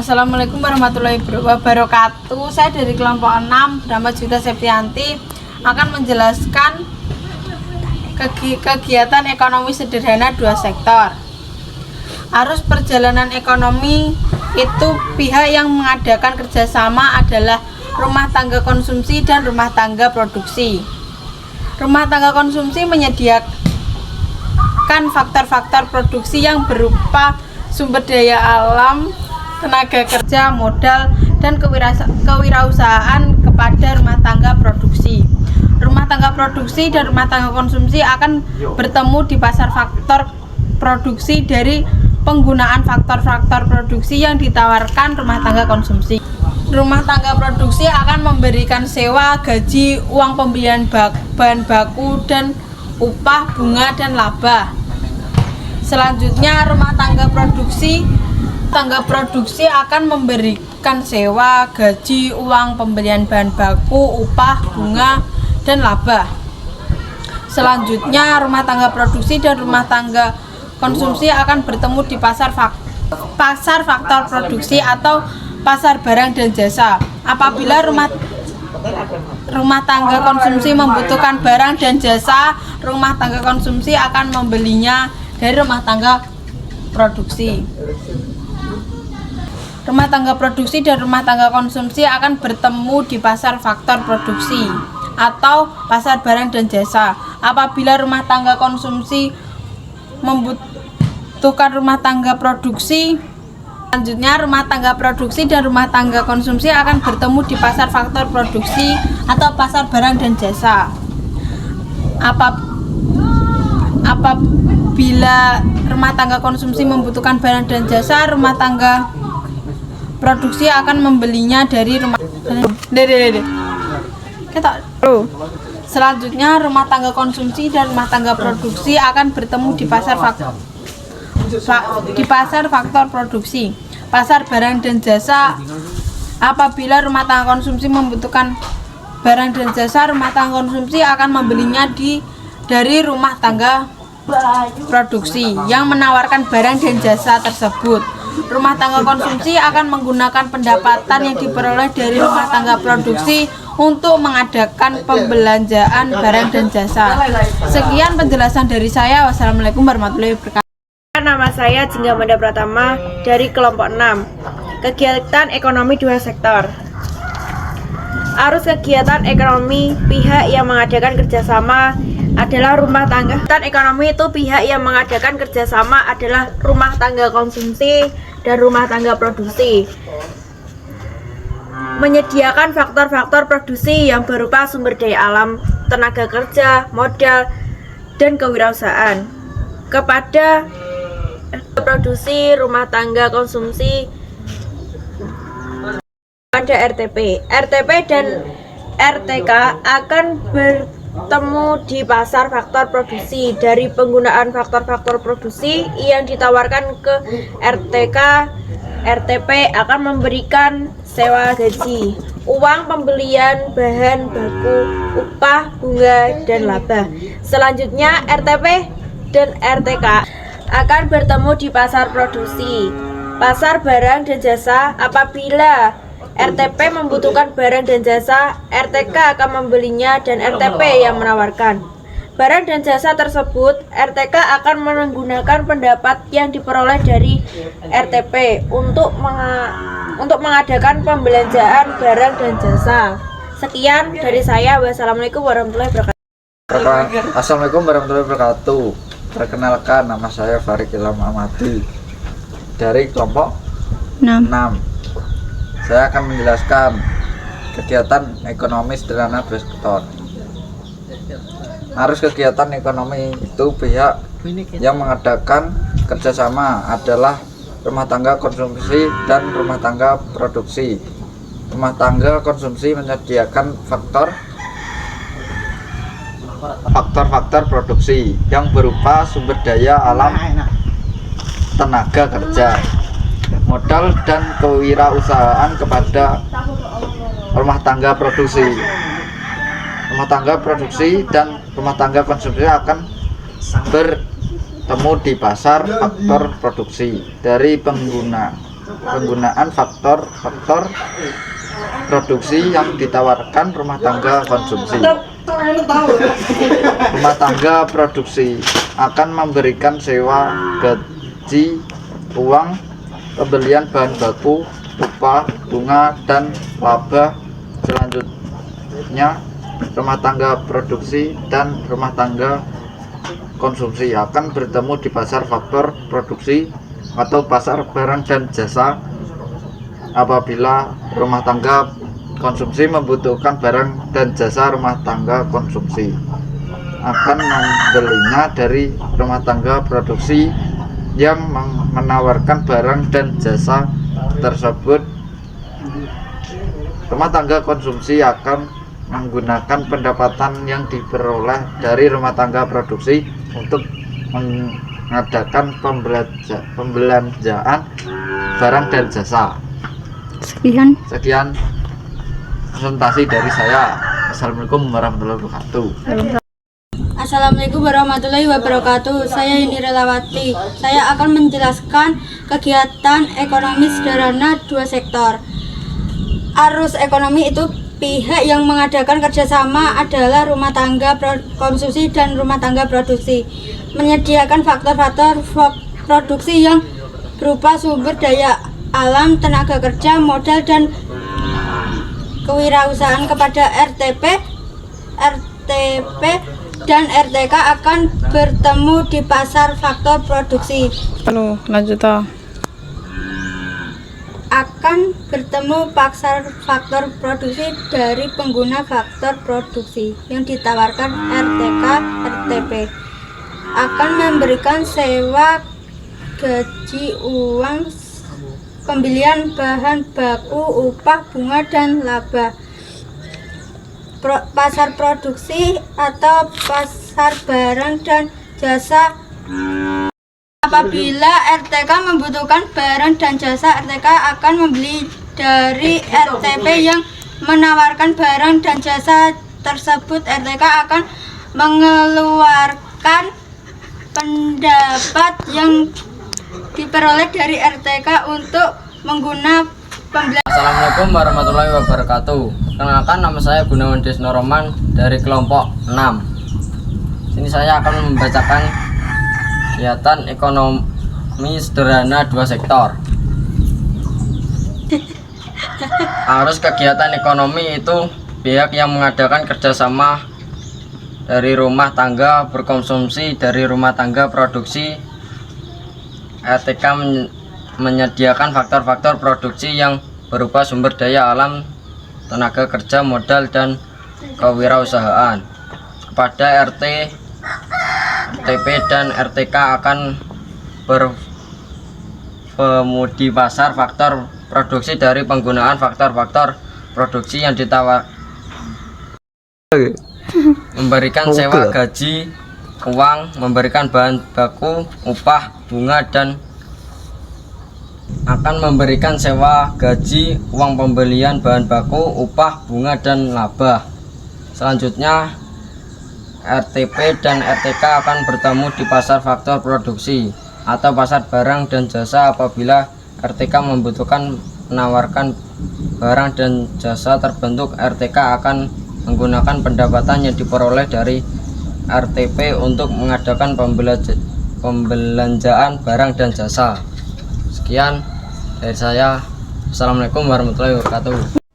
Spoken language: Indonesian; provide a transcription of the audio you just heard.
Assalamualaikum warahmatullahi wabarakatuh. Saya dari kelompok 6 Rahmat Juwita Septianti akan menjelaskan kegiatan ekonomi sederhana dua sektor. Arus perjalanan ekonomi itu pihak yang mengadakan kerjasama adalah rumah tangga konsumsi dan rumah tangga produksi. Rumah tangga konsumsi menyediakan faktor-faktor produksi yang berupa sumber daya alam, tenaga kerja, modal, dan kewirausahaan kepada rumah tangga produksi. Rumah tangga produksi dan rumah tangga konsumsi akan bertemu di pasar faktor produksi dari penggunaan faktor-faktor produksi yang ditawarkan rumah tangga konsumsi. Rumah tangga produksi akan memberikan sewa, gaji, uang pembelian bahan baku, dan upah, bunga, dan laba. Selanjutnya, rumah tangga produksi akan memberikan sewa, gaji, uang pembelian bahan baku, upah, bunga, dan laba. Selanjutnya, rumah tangga produksi dan rumah tangga konsumsi akan bertemu di pasar faktor produksi atau pasar barang dan jasa. Apabila rumah tangga konsumsi membutuhkan barang dan jasa, rumah tangga konsumsi akan membelinya dari rumah tangga produksi. Rumah tangga produksi dan rumah tangga konsumsi akan bertemu di pasar faktor produksi atau pasar barang dan jasa. Apabila rumah tangga konsumsi membutuhkan rumah tangga produksi, selanjutnya rumah tangga produksi dan rumah tangga konsumsi akan bertemu di pasar faktor produksi atau pasar barang dan jasa. Apabila rumah tangga konsumsi membutuhkan barang dan jasa, rumah tangga produksi akan membelinya dari rumah Selanjutnya, rumah tangga konsumsi dan rumah tangga produksi akan bertemu di pasar faktor produksi, pasar barang dan jasa. Apabila rumah tangga konsumsi membutuhkan barang dan jasa, rumah tangga konsumsi akan membelinya dari rumah tangga produksi yang menawarkan barang dan jasa tersebut. Rumah tangga konsumsi akan menggunakan pendapatan yang diperoleh dari rumah tangga produksi untuk mengadakan pembelanjaan barang dan jasa. Sekian penjelasan dari saya. Wassalamualaikum warahmatullahi wabarakatuh. Nama saya Jingga Manda Pratama dari kelompok 6. Kegiatan ekonomi dua sektor. Arus kegiatan ekonomi pihak yang mengadakan kerjasama adalah rumah tangga. Kegiatan ekonomi itu pihak yang mengadakan kerjasama adalah rumah tangga konsumsi dan rumah tangga produksi. Menyediakan faktor-faktor produksi yang berupa sumber daya alam, tenaga kerja, modal, dan kewirausahaan kepada produksi rumah tangga konsumsi pada RTP. RTP dan RTK akan bertemu di pasar faktor produksi dari penggunaan faktor-faktor produksi yang ditawarkan ke RTK. RTP akan memberikan sewa, gaji, uang pembelian bahan baku, upah, bunga, dan laba. Selanjutnya, RTP dan RTK akan bertemu di pasar produksi, pasar barang dan jasa. Apabila RTP membutuhkan barang dan jasa, RTK akan membelinya dan RTP yang menawarkan barang dan jasa tersebut. RTK akan menggunakan pendapat yang diperoleh dari RTP untuk mengadakan pembelanjaan barang dan jasa. Sekian dari saya. Wassalamualaikum warahmatullahi wabarakatuh. Assalamualaikum warahmatullahi wabarakatuh. Perkenalkan, nama saya Farid Ilham Ahmadi dari kelompok 6. Saya akan menjelaskan kegiatan ekonomi sederhana dua sektor. Arus kegiatan ekonomi itu pihak yang mengadakan kerjasama adalah rumah tangga konsumsi dan rumah tangga produksi. Rumah tangga konsumsi menyediakan faktor-faktor produksi yang berupa sumber daya alam, tenaga kerja, modal, dan kewirausahaan kepada rumah tangga produksi. Rumah tangga produksi dan rumah tangga konsumsi akan bertemu di pasar faktor produksi dari penggunaan faktor-faktor produksi yang ditawarkan rumah tangga konsumsi. Rumah tangga produksi akan memberikan sewa, gaji, uang, pembelian bahan baku, upah, bunga, dan laba. Selanjutnya, rumah tangga produksi dan rumah tangga konsumsi akan bertemu di pasar faktor produksi atau pasar barang dan jasa apabila rumah tangga konsumsi membutuhkan barang dan jasa rumah tangga konsumsi akan membelinya dari rumah tangga produksi yang menawarkan barang dan jasa tersebut. Rumah tangga konsumsi akan menggunakan pendapatan yang diperoleh dari rumah tangga produksi untuk mengadakan pembelanjaan barang dan jasa. Sekian presentasi dari saya. Assalamualaikum warahmatullahi wabarakatuh. Assalamualaikum warahmatullahi wabarakatuh. Saya Indira Lawati. Saya akan menjelaskan kegiatan ekonomi sederhana dua sektor. Arus ekonomi itu pihak yang mengadakan kerjasama adalah rumah tangga konsumsi dan rumah tangga produksi, menyediakan faktor-faktor produksi yang berupa sumber daya alam, tenaga kerja, modal, dan kewirausahaan kepada RTP, dan RTK akan bertemu di pasar faktor produksi. Akan bertemu pasar faktor produksi dari pengguna faktor produksi yang ditawarkan RTK, RTP. Akan memberikan sewa, gaji, uang, pembelian bahan baku, upah, bunga, dan laba. Pasar produksi atau pasar barang dan jasa. Apabila RTK membutuhkan barang dan jasa, RTK akan membeli dari RTP yang menawarkan barang dan jasa tersebut. RTK akan mengeluarkan pendapat yang diperoleh dari RTK untuk menggunakan pembelian. Assalamualaikum warahmatullahi wabarakatuh. Kenalkan, nama saya Gunawan Desno Roman dari kelompok 6. Sini saya akan membacakan kegiatan ekonomi sederhana dua sektor. Arus kegiatan ekonomi itu pihak yang mengadakan kerjasama dari rumah tangga berkonsumsi dari rumah tangga produksi. RTK menyediakan faktor-faktor produksi yang berupa sumber daya alam, tenaga kerja, modal, dan kewirausahaan kepada RTP dan RTK akan bertemu di pasar faktor produksi dari penggunaan faktor-faktor produksi yang ditawar memberikan sewa, gaji, uang, memberikan bahan baku, upah, bunga, dan akan memberikan sewa, gaji, uang, pembelian bahan baku, upah, bunga, dan laba. Selanjutnya, RTP dan RTK akan bertemu di pasar faktor produksi atau pasar barang dan jasa apabila RTK membutuhkan menawarkan barang dan jasa terbentuk. RTK akan menggunakan pendapatan yang diperoleh dari RTP untuk mengadakan pembelanjaan barang dan jasa. Sekian dari saya. Assalamualaikum warahmatullahi wabarakatuh.